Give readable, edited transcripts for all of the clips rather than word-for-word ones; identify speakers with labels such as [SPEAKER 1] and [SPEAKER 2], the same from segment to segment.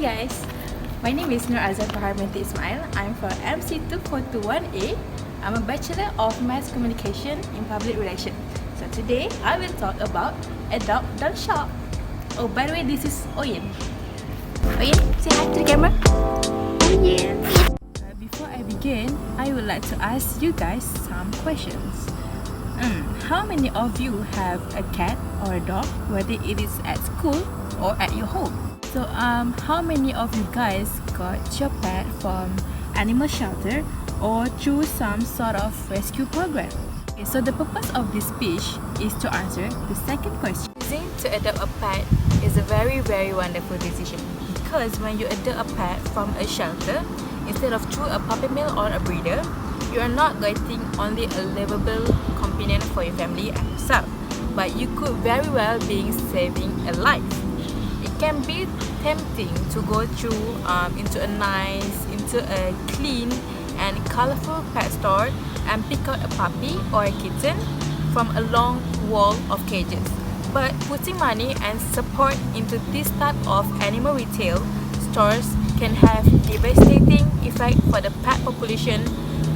[SPEAKER 1] guys, my name is NurAzyan Farhan binti Ismail. I'm from MC2421A. I'm a Bachelor of Mass Communication in Public Relations. So today, I will talk about Adopt Don't Shop. Oh, by the way, this is Oyen. Oyen, say hi to the camera. Oyen. Before I begin, I would like to ask you guys some questions. How many of you have a cat or a dog, whether it is at school or at your home? So how many of you guys got your pet from animal shelter or through some sort of rescue program? Okay, so the purpose of this speech is to answer the second question. Choosing to adopt a pet is a very wonderful decision, because when you adopt a pet from a shelter instead of through a puppy mill or a breeder, you are not getting only a livable companion for your family and yourself, but you could very well be saving a life. It can be tempting to go through into a clean and colorful pet store and pick out a puppy or a kitten from a long wall of cages. But putting money and support into this type of animal retail stores can have devastating effect for the pet population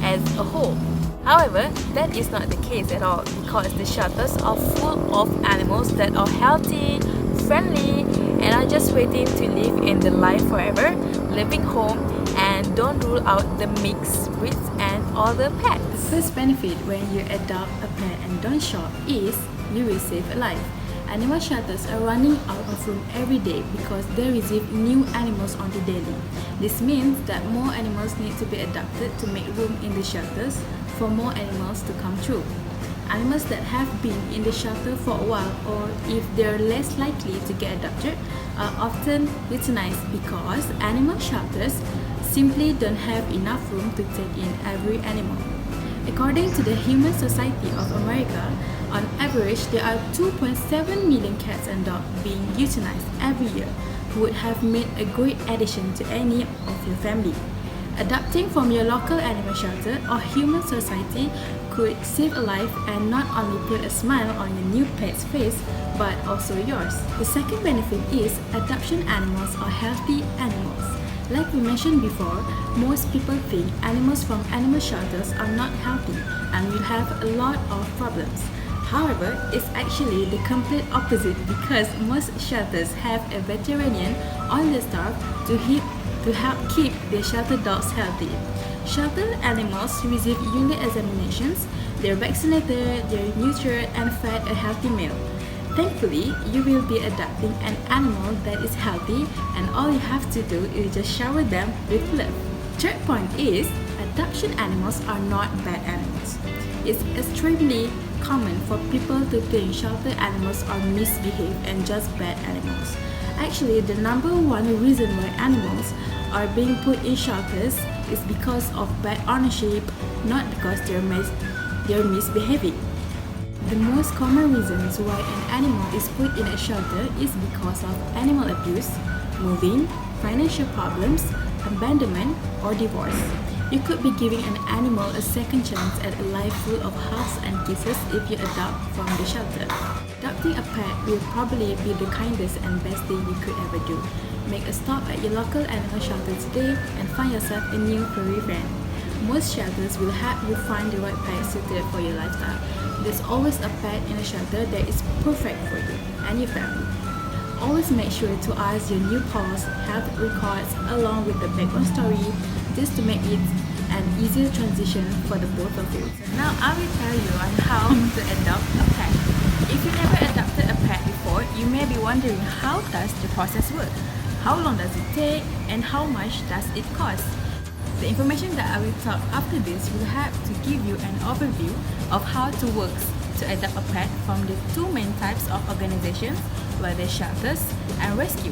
[SPEAKER 1] as a whole. However, that is not the case at all, because the shelters are full of animals that are healthy, friendly, and are just waiting to live in the life forever, living home, and don't rule out the mixed breeds and other pets. The first benefit when you adopt a pet and don't shop is you will save a life. Animal shelters are running out of room every day because they receive new animals onto daily. This means that more animals need to be adopted to make room in the shelters for more animals to come through. Animals that have been in the shelter for a while, or if they're less likely to get adopted, are often euthanized because animal shelters simply don't have enough room to take in every animal. According to the Human Society of America, on average, there are 2.7 million cats and dogs being euthanized every year, who would have made a great addition to any of your family. Adopting from your local animal shelter or human society could save a life and not only put a smile on your new pet's face, but also yours. The second benefit is adoption animals are healthy animals. Like we mentioned before, most people think animals from animal shelters are not healthy and will have a lot of problems. However, it's actually the complete opposite, because most shelters have a veterinarian on the staff to help keep their shelter dogs healthy. Shelter animals receive yearly examinations, they're vaccinated, they're neutered and fed a healthy meal. Thankfully, you will be adopting an animal that is healthy, and all you have to do is just shower them with love. Third point is, adoption animals are not bad animals. It's extremely common for people to think shelter animals are misbehaved and just bad animals. Actually, the number one reason why animals are being put in shelters is because of bad ownership, not because they're misbehaving. The most common reasons why an animal is put in a shelter is because of animal abuse, moving, financial problems, abandonment, or divorce. You could be giving an animal a second chance at a life full of hugs and kisses if you adopt from the shelter. Adopting a pet will probably be the kindest and best thing you could ever do. Make a stop at your local animal shelter today and find yourself a new furry friend. Most shelters will help you find the right pet suited for your lifestyle. There's always a pet in a shelter that is perfect for you and your family. Always make sure to ask your new pals health records along with the background story, just to make it an easier transition for the both of you. So now I will tell you on how to adopt a pet. If you never adopted a pet before, you may be wondering, how does the process work? How long does it take, and how much does it cost? The information that I will talk after this will help to give you an overview of how it works to adopt a pet from the two main types of organizations, whether shelters and rescue.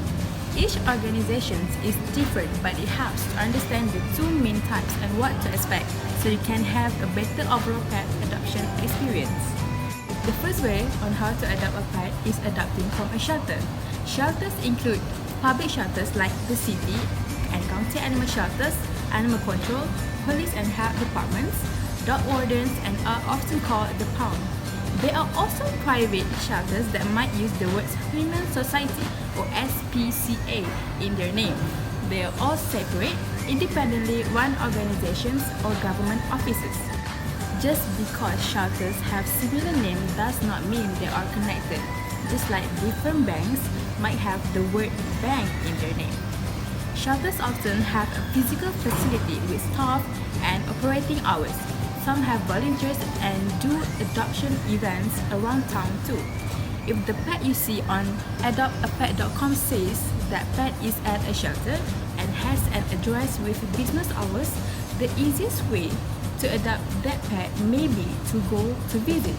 [SPEAKER 1] Each organization is different, but it helps to understand the two main types and what to expect, so you can have a better overall pet adoption experience. The first way on how to adopt a pet is adopting from a shelter. Shelters include public shelters like the city and county animal shelters, animal control, police and health departments, dog wardens, and are often called the pound. There are also private shelters that might use the words Human Society or SPCA in their name. They are all separate, independently run organizations or government offices. Just because shelters have similar names does not mean they are connected, just like different banks might have the word bank in their name. Shelters often have a physical facility with staff and operating hours. Some have volunteers and do adoption events around town too. If the pet you see on adoptapet.com says that pet is at a shelter and has an address with business hours, the easiest way to adopt that pet may be to go to visit.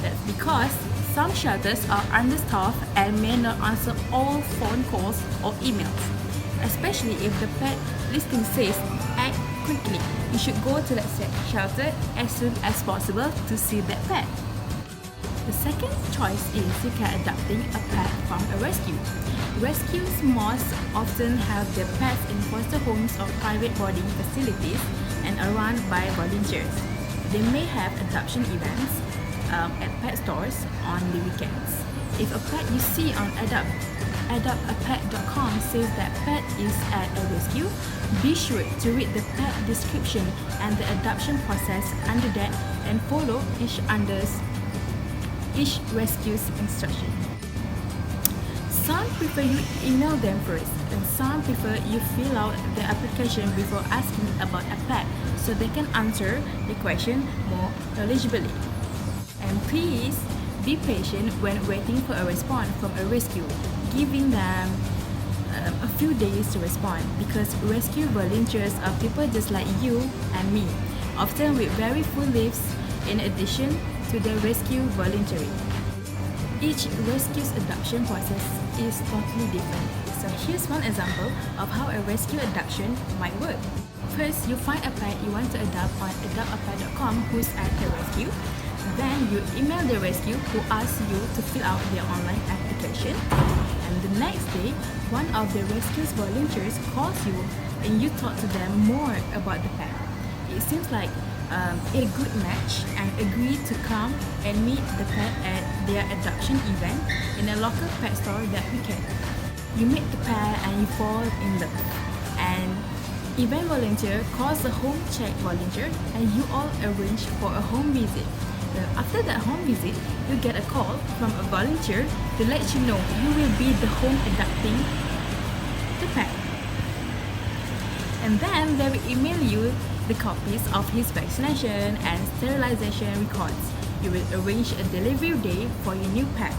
[SPEAKER 1] That's because some shelters are understaffed and may not answer all phone calls or emails. Especially if the pet listing says act quickly, you should go to that shelter as soon as possible to see that pet. The second choice is you can adopting a pet from a rescue. Rescues most often have their pets in foster homes or private boarding facilities and are run by volunteers. They may have adoption events at pet stores on the weekends. If a pet you see on adoptapet.com says that pet is at a rescue, be sure to read the pet description and the adoption process under that and follow each rescue's instruction. Some prefer you email them first, and some prefer you fill out the application before asking about a pet so they can answer the question more knowledgeably. And please be patient when waiting for a response from a rescue, giving them a few days to respond, because rescue volunteers are people just like you and me, often with very full lives in addition to their rescue volunteering. Each rescue's adoption process is totally different. So here's one example of how a rescue adoption might work. First, you find a pet you want to adopt on adoptapet.com who's at the rescue. Then you email the rescue who asks you to fill out their online application. And the next day, one of the rescue's volunteers calls you and you talk to them more about the pet. It seems like a good match and agree to come and meet the pet at their adoption event in a local pet store that weekend. You meet the pet and you fall in love. And event volunteer calls the home check volunteer and you all arrange for a home visit. After that home visit, you get a call from a volunteer to let you know you will be the home adopting the pet. And then they will email you the copies of his vaccination and sterilization records. You will arrange a delivery day for your new pet.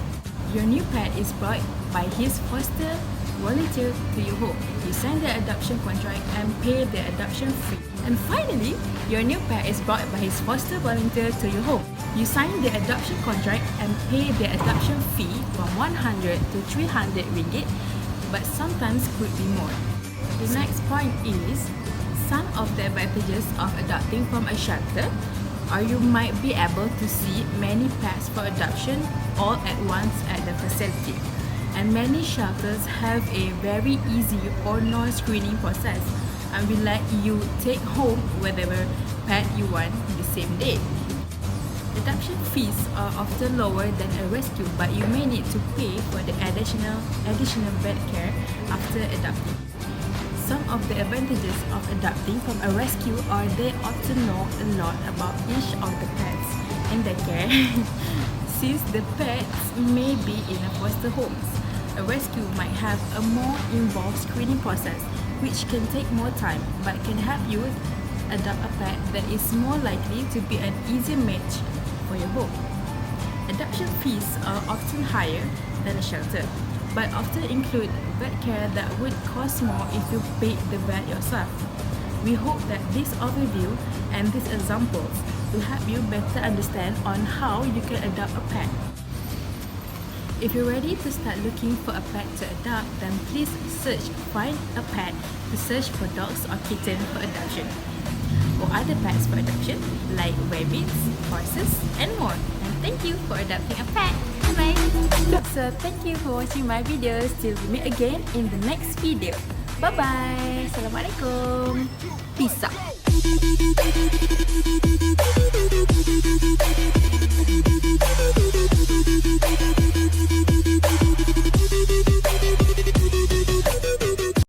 [SPEAKER 1] Your new pet is brought by his foster volunteer to your home. You sign the adoption contract and pay the adoption fee. And finally, your new pet is brought by his foster volunteer to your home. You sign the adoption contract and pay the adoption fee from 100 to 300 ringgit, but sometimes could be more. The next point is some of the advantages of adopting from a shelter are you might be able to see many pets for adoption all at once at the facility. And many shelters have a very easy or no screening process and will let you take home whatever pet you want the same day. Adoption fees are often lower than a rescue, but you may need to pay for the additional vet care after adopting. Some of the advantages of adopting from a rescue are they often know a lot about each of the pets in their care. Since the pets may be in a foster homes, a rescue might have a more involved screening process which can take more time but can help you adopt a pet that is more likely to be an easy match for your home. Adoption fees are often higher than a shelter, but often include vet care that would cost more if you paid the vet yourself. We hope that this overview and these examples will help you better understand on how you can adopt a pet. If you're ready to start looking for a pet to adopt, then please search Find a Pet to search for dogs or kittens for adoption, or other pets for adoption like rabbits, horses, and more. And thank you for adopting a pet. Bye. So thank you for watching my videos. Till we meet again in the next video. Bye bye. Assalamualaikum. Peace out.